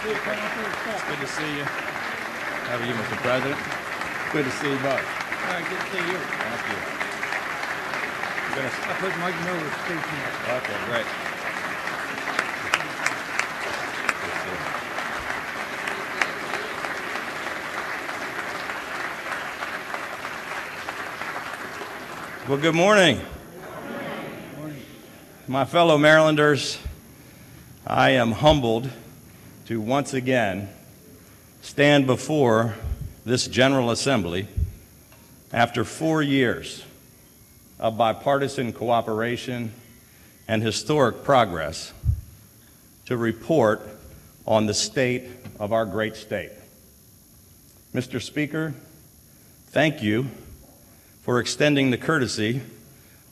It's good to see you. How are you, Mr. President? Good to see you both. All right, good to see you. Thank you. I put Mike Miller's speech in there. Okay, great. Well, good morning. Good morning. My fellow Marylanders, I am humbled to once again stand before this General Assembly after 4 years of bipartisan cooperation and historic progress to report on the state of our great state. Mr. Speaker, thank you for extending the courtesy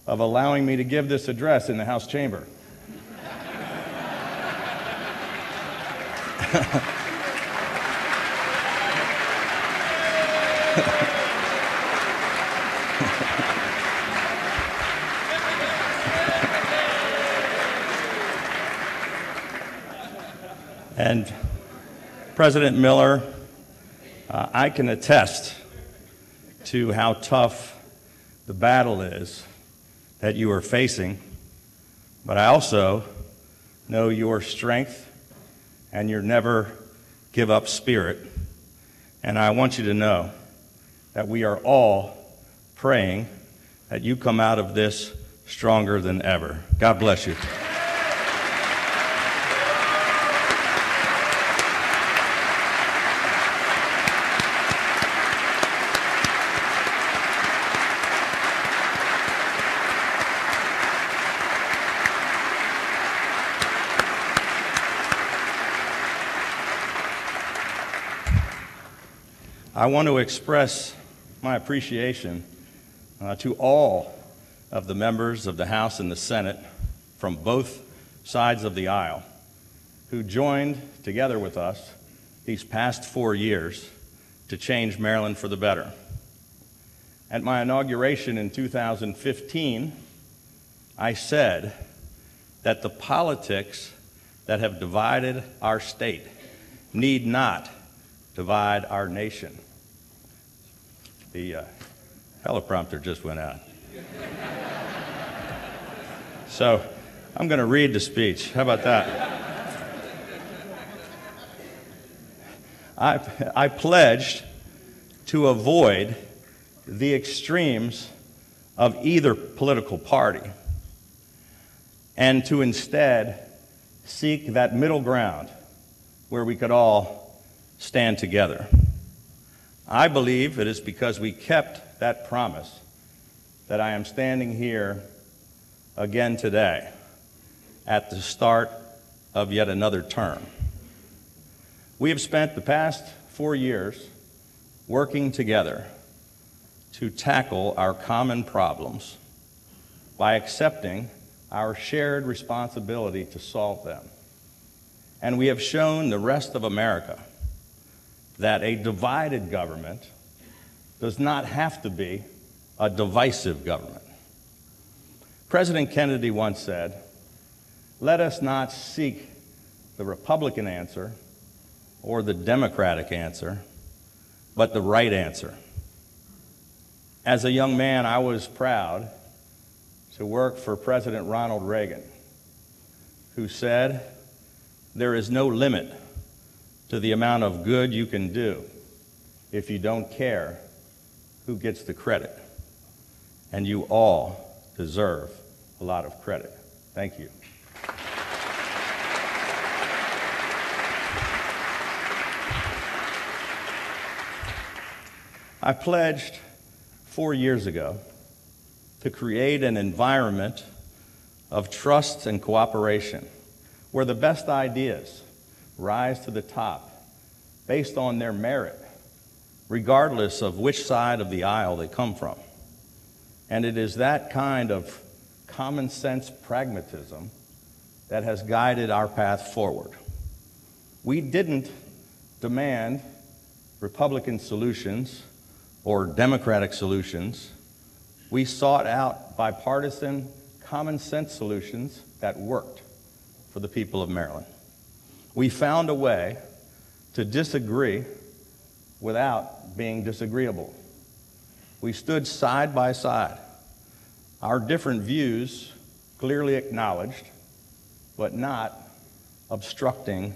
of allowing me to give this address in the House chamber. And President Miller, I can attest to how tough the battle is that you are facing, but I also know your strength and your never give up spirit. And I want you to know that we are all praying that you come out of this stronger than ever. God bless you. I want to express my appreciation to all of the members of the House and the Senate from both sides of the aisle who joined together with us these past 4 years to change Maryland for the better. At my inauguration in 2015, I said that the politics that have divided our state need not divide our nation. The teleprompter just went out. So I'm going to read the speech. How about that? I pledged to avoid the extremes of either political party and to instead seek that middle ground where we could all stand together. I believe it is because we kept that promise that I am standing here again today at the start of yet another term. We have spent the past 4 years working together to tackle our common problems by accepting our shared responsibility to solve them. And we have shown the rest of America that a divided government does not have to be a divisive government. President Kennedy once said, "Let us not seek the Republican answer or the Democratic answer, but the right answer." As a young man, I was proud to work for President Ronald Reagan, who said, "There is no limit to the amount of good you can do if you don't care who gets the credit. And you all deserve a lot of credit." Thank you. I pledged 4 years ago to create an environment of trust and cooperation where the best ideas rise to the top based on their merit, regardless of which side of the aisle they come from. And it is that kind of common sense pragmatism that has guided our path forward. We didn't demand Republican solutions or Democratic solutions. We sought out bipartisan, common sense solutions that worked for the people of Maryland. We found a way to disagree without being disagreeable. We stood side by side, our different views clearly acknowledged, but not obstructing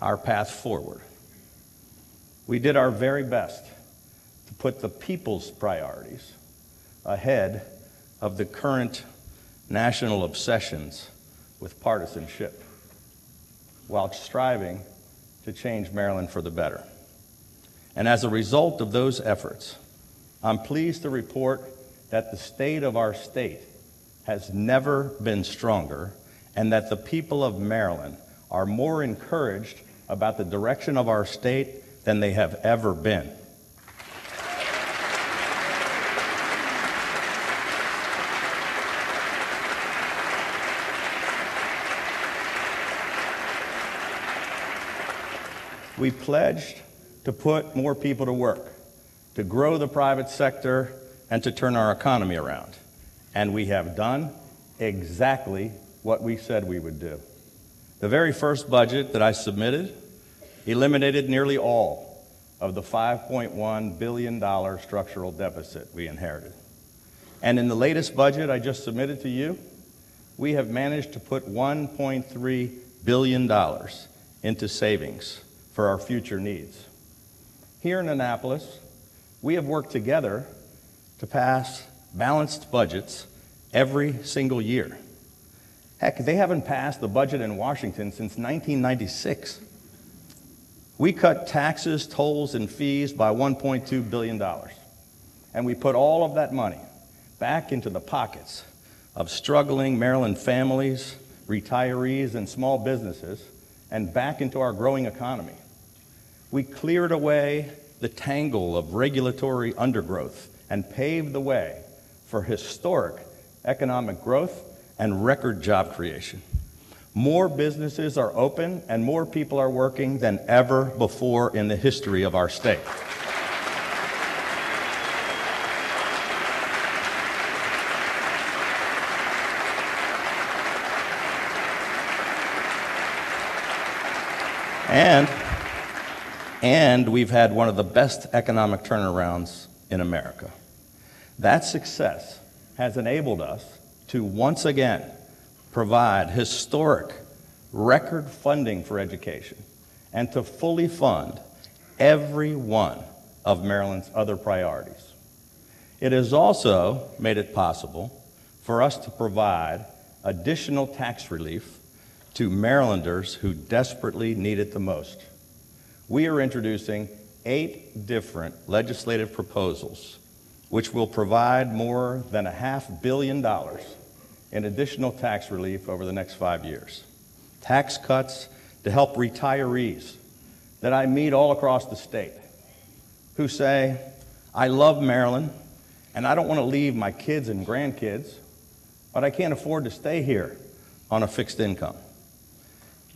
our path forward. We did our very best to put the people's priorities ahead of the current national obsessions with partisanship, while striving to change Maryland for the better. And as a result of those efforts, I'm pleased to report that the state of our state has never been stronger, and that the people of Maryland are more encouraged about the direction of our state than they have ever been. We pledged to put more people to work, to grow the private sector, and to turn our economy around. And we have done exactly what we said we would do. The very first budget that I submitted eliminated nearly all of the $5.1 billion structural deficit we inherited. And in the latest budget I just submitted to you, we have managed to put $1.3 billion into savings for our future needs. Here in Annapolis, we have worked together to pass balanced budgets every single year. Heck, they haven't passed the budget in Washington since 1996. We cut taxes, tolls, and fees by $1.2 billion. And we put all of that money back into the pockets of struggling Maryland families, retirees, and small businesses, and back into our growing economy. We cleared away the tangle of regulatory undergrowth and paved the way for historic economic growth and record job creation. More businesses are open and more people are working than ever before in the history of our state. And we've had one of the best economic turnarounds in America. That success has enabled us to once again provide historic record funding for education and to fully fund every one of Maryland's other priorities. It has also made it possible for us to provide additional tax relief to Marylanders who desperately need it the most. We are introducing 8 different legislative proposals which will provide more than $500 million in additional tax relief over the next 5 years. Tax cuts to help retirees that I meet all across the state who say, I love Maryland and I don't want to leave my kids and grandkids, but I can't afford to stay here on a fixed income.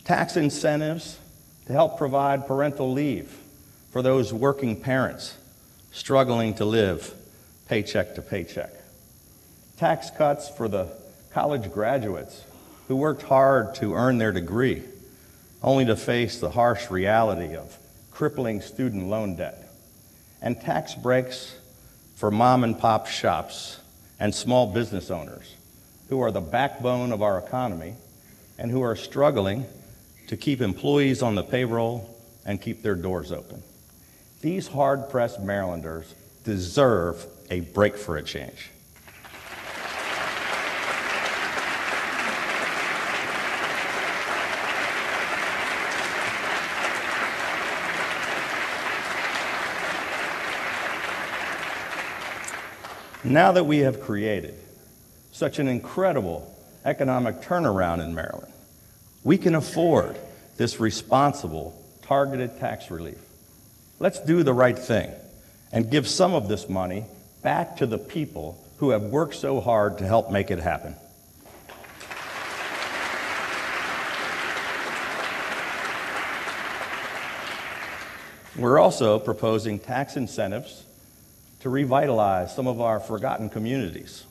Tax incentives to help provide parental leave for those working parents struggling to live paycheck to paycheck. Tax cuts for the college graduates who worked hard to earn their degree, only to face the harsh reality of crippling student loan debt. And tax breaks for mom and pop shops and small business owners who are the backbone of our economy and who are struggling to keep employees on the payroll and keep their doors open. These hard-pressed Marylanders deserve a break for a change. Now that we have created such an incredible economic turnaround in Maryland, we can afford this responsible, targeted tax relief. Let's do the right thing and give some of this money back to the people who have worked so hard to help make it happen. We're also proposing tax incentives to revitalize some of our forgotten communities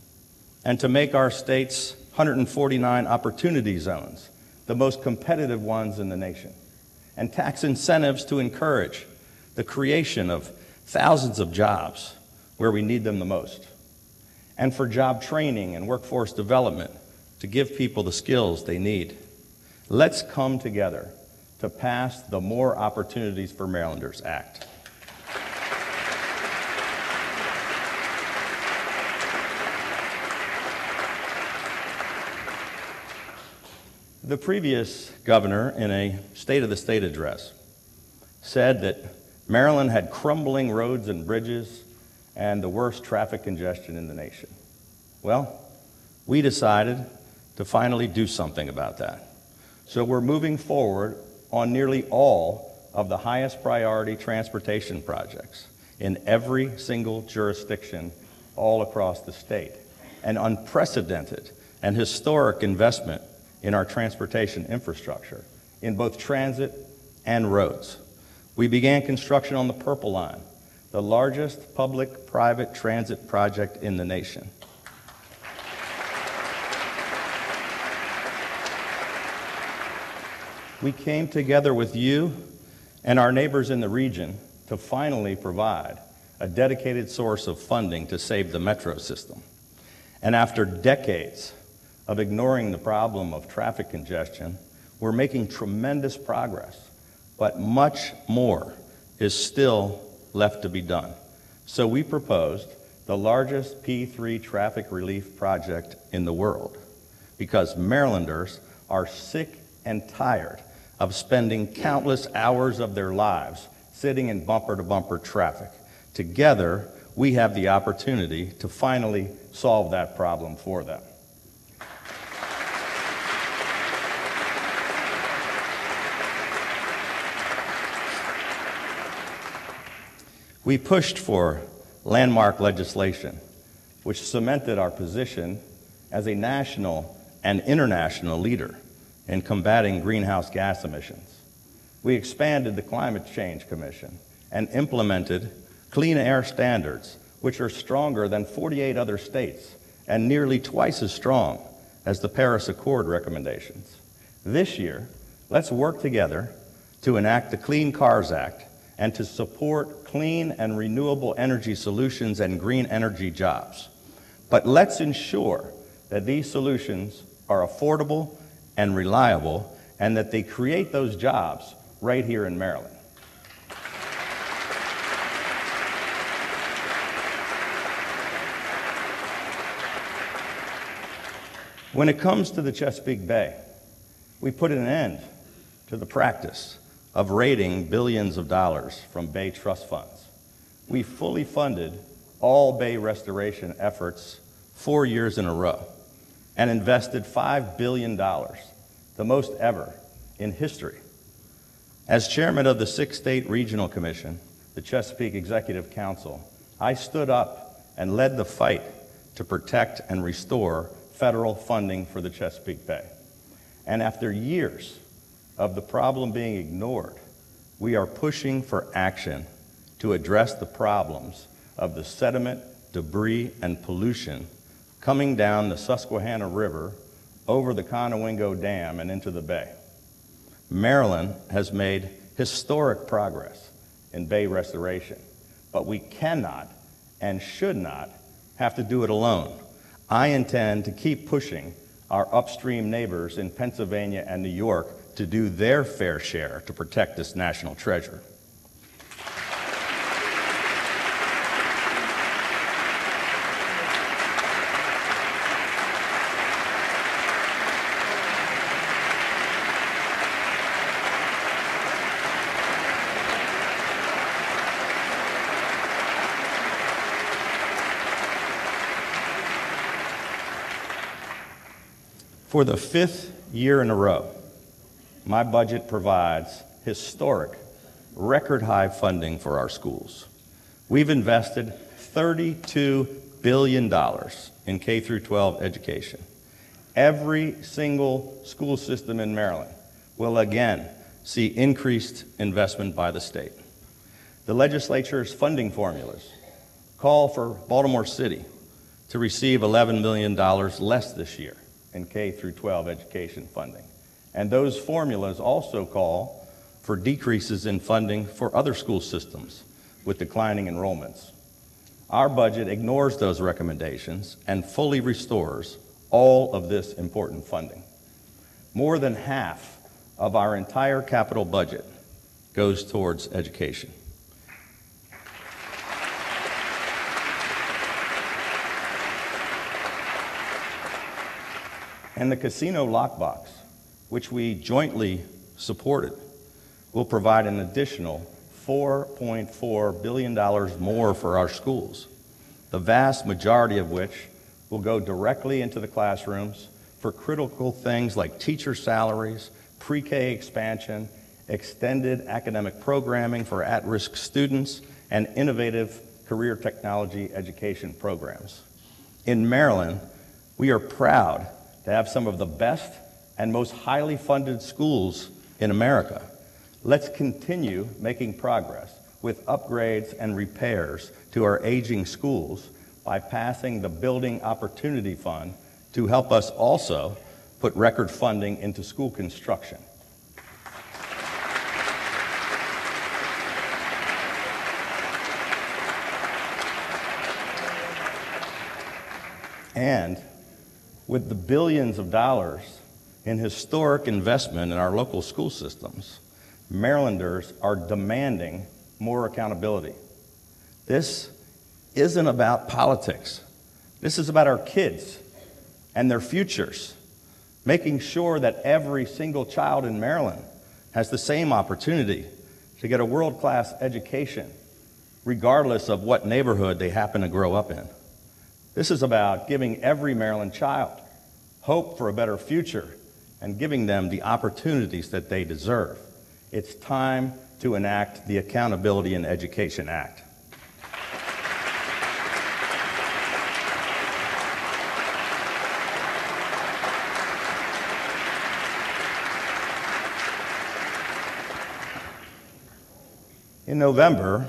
and to make our state's 149 opportunity zones the most competitive ones in the nation. and tax incentives to encourage the creation of thousands of jobs where we need them the most, and for job training and workforce development to give people the skills they need. Let's come together to pass the More Opportunities for Marylanders Act. The previous governor, in a State of the State address, said that Maryland had crumbling roads and bridges and the worst traffic congestion in the nation. Well, we decided to finally do something about that. So we're moving forward on nearly all of the highest priority transportation projects in every single jurisdiction all across the state. An unprecedented and historic investment in our transportation infrastructure, in both transit and roads. We began construction on the Purple Line, the largest public-private transit project in the nation. We came together with you and our neighbors in the region to finally provide a dedicated source of funding to save the metro system. And after decades of ignoring the problem of traffic congestion, we're making tremendous progress, but much more is still left to be done. So we proposed the largest P3 traffic relief project in the world, because Marylanders are sick and tired of spending countless hours of their lives sitting in bumper-to-bumper traffic. Together, we have the opportunity to finally solve that problem for them. We pushed for landmark legislation, which cemented our position as a national and international leader in combating greenhouse gas emissions. We expanded the Climate Change Commission and implemented clean air standards, which are stronger than 48 other states and nearly twice as strong as the Paris Accord recommendations. This year, let's work together to enact the Clean Cars Act and to support clean and renewable energy solutions and green energy jobs. But let's ensure that these solutions are affordable and reliable, and that they create those jobs right here in Maryland. When it comes to the Chesapeake Bay, we put an end to the practice of raiding billions of dollars from Bay trust funds. We fully funded all Bay restoration efforts 4 years in a row and invested $5 billion, the most ever in history. As chairman of the 6-State Regional Commission, the Chesapeake Executive Council, I stood up and led the fight to protect and restore federal funding for the Chesapeake Bay. And after years of the problem being ignored, we are pushing for action to address the problems of the sediment, debris, and pollution coming down the Susquehanna River over the Conowingo Dam and into the bay. Maryland has made historic progress in bay restoration, but we cannot and should not have to do it alone. I intend to keep pushing our upstream neighbors in Pennsylvania and New York to do their fair share to protect this national treasure. For the 5th year in a row, my budget provides historic, record-high funding for our schools. We've invested $32 billion in K-12 education. Every single school system in Maryland will again see increased investment by the state. The legislature's funding formulas call for Baltimore City to receive $11 million less this year in K-12 education funding. And those formulas also call for decreases in funding for other school systems with declining enrollments. Our budget ignores those recommendations and fully restores all of this important funding. More than half of our entire capital budget goes towards education. And the casino lockbox, which we jointly supported, will provide an additional $4.4 billion more for our schools, the vast majority of which will go directly into the classrooms for critical things like teacher salaries, pre-K expansion, extended academic programming for at-risk students, and innovative career technology education programs. In Maryland, we are proud to have some of the best and most highly funded schools in America. Let's continue making progress with upgrades and repairs to our aging schools by passing the Building Opportunity Fund to help us also put record funding into school construction. And with the billions of dollars in historic investment in our local school systems, Marylanders are demanding more accountability. This isn't about politics. This is about our kids and their futures, making sure that every single child in Maryland has the same opportunity to get a world-class education, regardless of what neighborhood they happen to grow up in. This is about giving every Maryland child hope for a better future and giving them the opportunities that they deserve. It's time to enact the Accountability in Education Act. In November,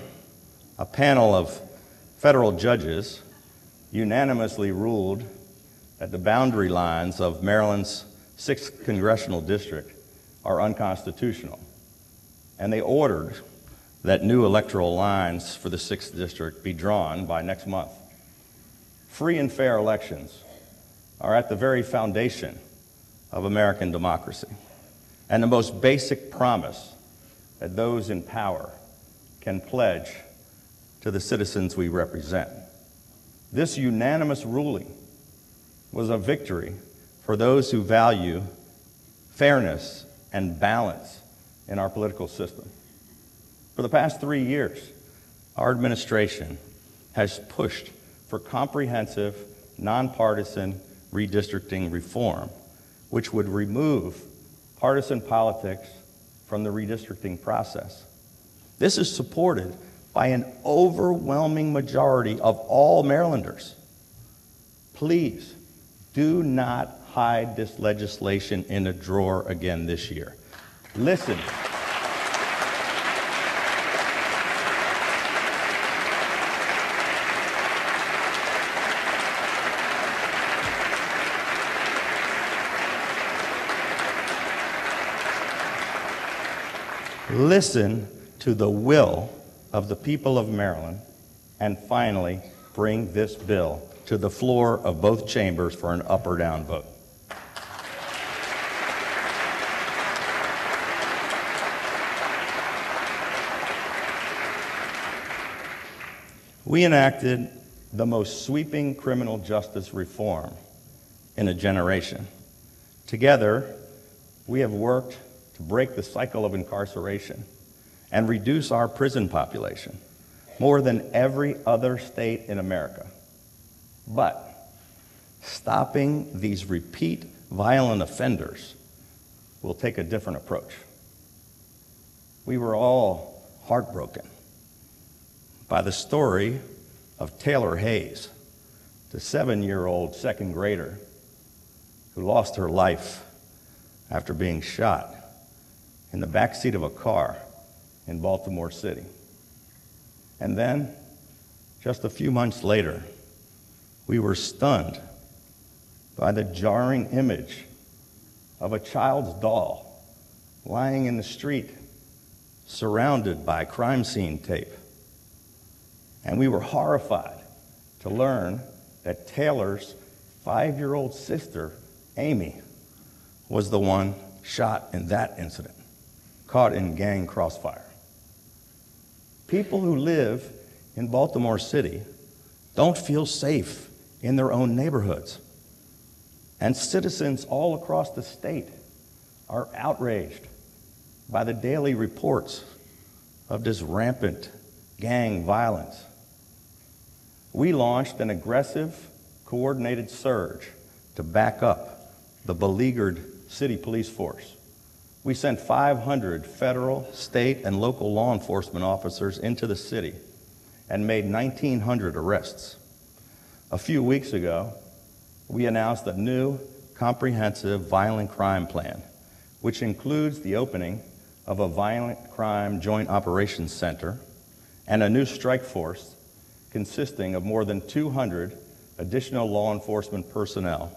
a panel of federal judges unanimously ruled that the boundary lines of Maryland's 6th congressional district are unconstitutional, and they ordered that new electoral lines for the 6th district be drawn by next month. Free and fair elections are at the very foundation of American democracy and the most basic promise that those in power can pledge to the citizens we represent. This unanimous ruling was a victory for those who value fairness and balance in our political system. For the past 3 years, our administration has pushed for comprehensive, nonpartisan redistricting reform, which would remove partisan politics from the redistricting process. This is supported by an overwhelming majority of all Marylanders. Please do not hide this legislation in a drawer again this year. Listen. Listen to the will of the people of Maryland, and finally bring this bill to the floor of both chambers for an up or down vote. We enacted the most sweeping criminal justice reform in a generation. Together, we have worked to break the cycle of incarceration and reduce our prison population more than every other state in America. But stopping these repeat violent offenders will take a different approach. We were all heartbroken by the story of Taylor Hayes, the 7-year-old second grader who lost her life after being shot in the backseat of a car in Baltimore City. And then, just a few months later, we were stunned by the jarring image of a child's doll lying in the street surrounded by crime scene tape. And we were horrified to learn that Taylor's 5-year-old sister, Amy, was the one shot in that incident, caught in gang crossfire. People who live in Baltimore City don't feel safe in their own neighborhoods. And citizens all across the state are outraged by the daily reports of this rampant gang violence. We launched an aggressive, coordinated surge to back up the beleaguered city police force. We sent 500 federal, state, and local law enforcement officers into the city and made 1,900 arrests. A few weeks ago, we announced a new comprehensive violent crime plan, which includes the opening of a violent crime joint operations center and a new strike force consisting of more than 200 additional law enforcement personnel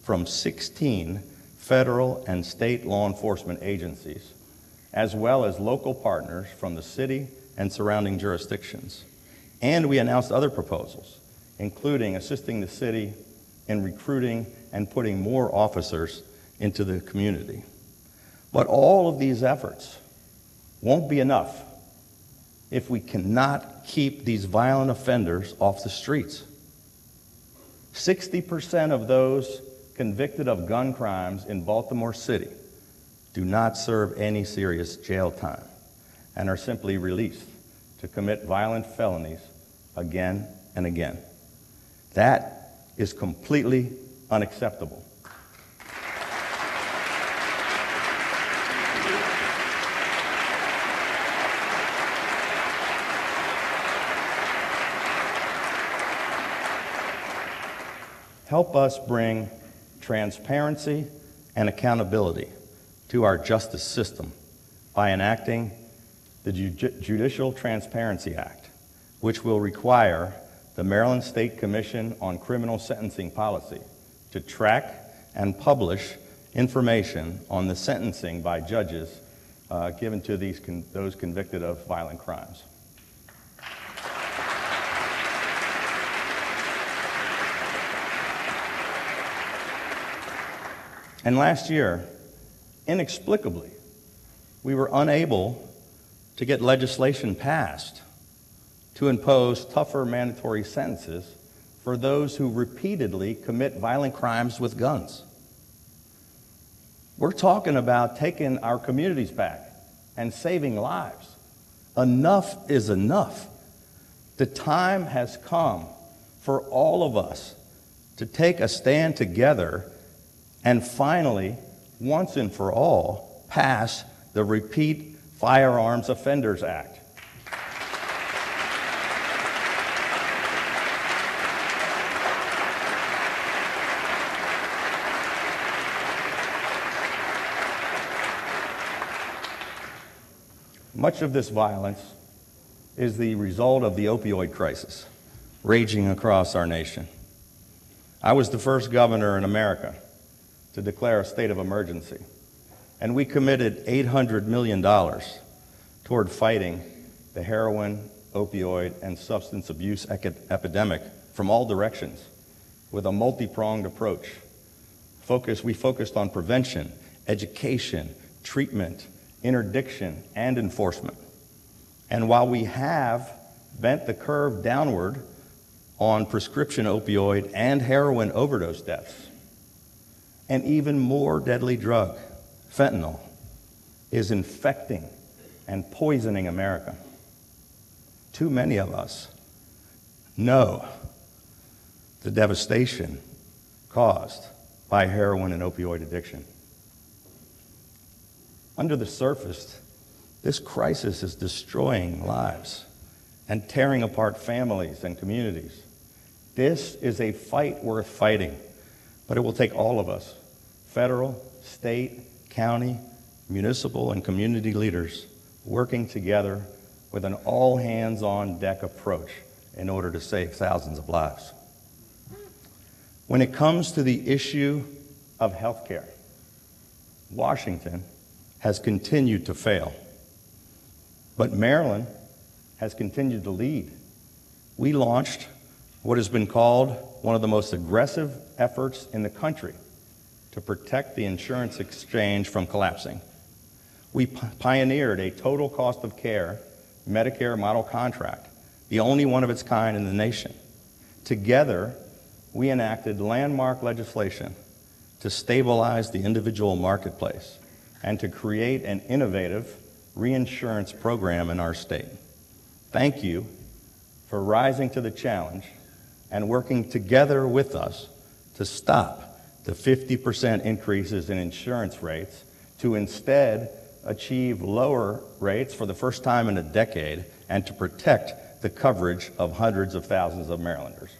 from 16 federal and state law enforcement agencies, as well as local partners from the city and surrounding jurisdictions. And we announced other proposals, including assisting the city in recruiting and putting more officers into the community. But all of these efforts won't be enough if we cannot keep these violent offenders off the streets. 60% of those convicted of gun crimes in Baltimore City do not serve any serious jail time and are simply released to commit violent felonies again and again. That is completely unacceptable. Help us bring transparency and accountability to our justice system by enacting the Judicial Transparency Act, which will require the Maryland State Commission on Criminal Sentencing Policy to track and publish information on the sentencing by judges given to those convicted of violent crimes. And last year, inexplicably, we were unable to get legislation passed to impose tougher mandatory sentences for those who repeatedly commit violent crimes with guns. We're talking about taking our communities back and saving lives. Enough is enough. The time has come for all of us to take a stand together and finally, once and for all, pass the Repeat Firearms Offenders Act. Much of this violence is the result of the opioid crisis raging across our nation. I was the first governor in America to declare a state of emergency, and we committed $800 million toward fighting the heroin, opioid, and substance abuse epidemic from all directions with a multi-pronged approach. We focused on prevention, education, treatment, interdiction, and enforcement. And while we have bent the curve downward on prescription opioid and heroin overdose deaths, an even more deadly drug, fentanyl, is infecting and poisoning America. Too many of us know the devastation caused by heroin and opioid addiction. Under the surface, this crisis is destroying lives and tearing apart families and communities. This is a fight worth fighting, but it will take all of us, federal, state, county, municipal, and community leaders, working together with an all-hands-on-deck approach in order to save thousands of lives. When it comes to the issue of health care, Washington has continued to fail. But Maryland has continued to lead. We launched what has been called one of the most aggressive efforts in the country to protect the insurance exchange from collapsing. We pioneered a total cost of care Medicare model contract, the only one of its kind in the nation. Together, we enacted landmark legislation to stabilize the individual marketplace and to create an innovative reinsurance program in our state. Thank you for rising to the challenge and working together with us to stop the 50% increases in insurance rates to instead achieve lower rates for the first time in a decade and to protect the coverage of hundreds of thousands of Marylanders.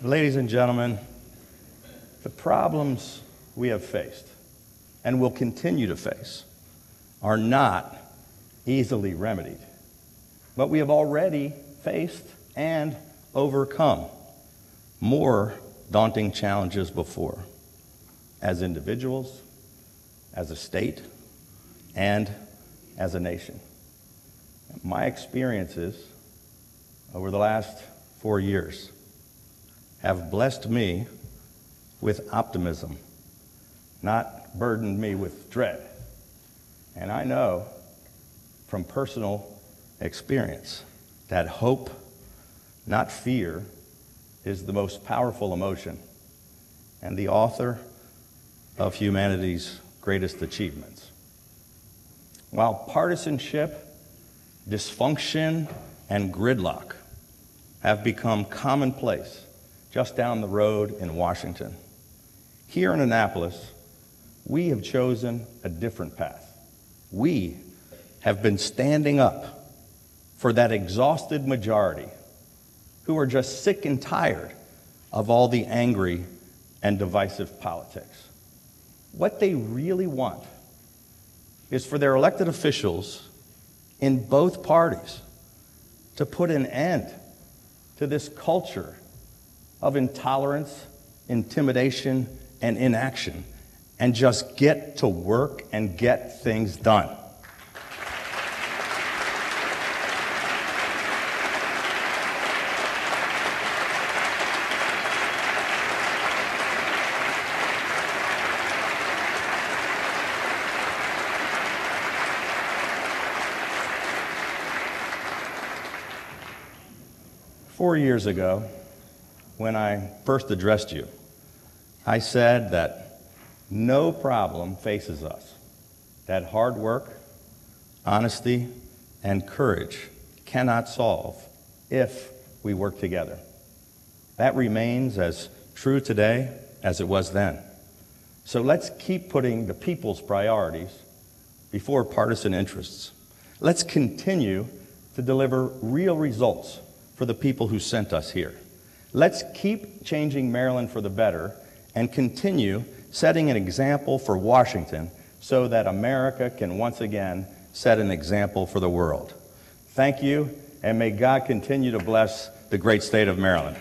Ladies and gentlemen, the problems we have faced and will continue to face are not easily remedied, but we have already faced and overcome more daunting challenges before, as individuals, as a state, and as a nation. My experiences over the last 4 years have blessed me with optimism, not burdened me with dread. And I know from personal experience that hope, not fear, is the most powerful emotion and the author of humanity's greatest achievements. While partisanship, dysfunction, and gridlock have become commonplace just down the road in Washington, here in Annapolis, we have chosen a different path. We have been standing up for that exhausted majority who are just sick and tired of all the angry and divisive politics. What they really want is for their elected officials in both parties to put an end to this culture of intolerance, intimidation, and inaction, and just get to work and get things done. Four years ago, when I first addressed you, I said that no problem faces us that hard work, honesty, and courage cannot solve if we work together. That remains as true today as it was then. So let's keep putting the people's priorities before partisan interests. Let's continue to deliver real results for the people who sent us here. Let's keep changing Maryland for the better and continue setting an example for Washington so that America can once again set an example for the world. Thank you, and may God continue to bless the great state of Maryland.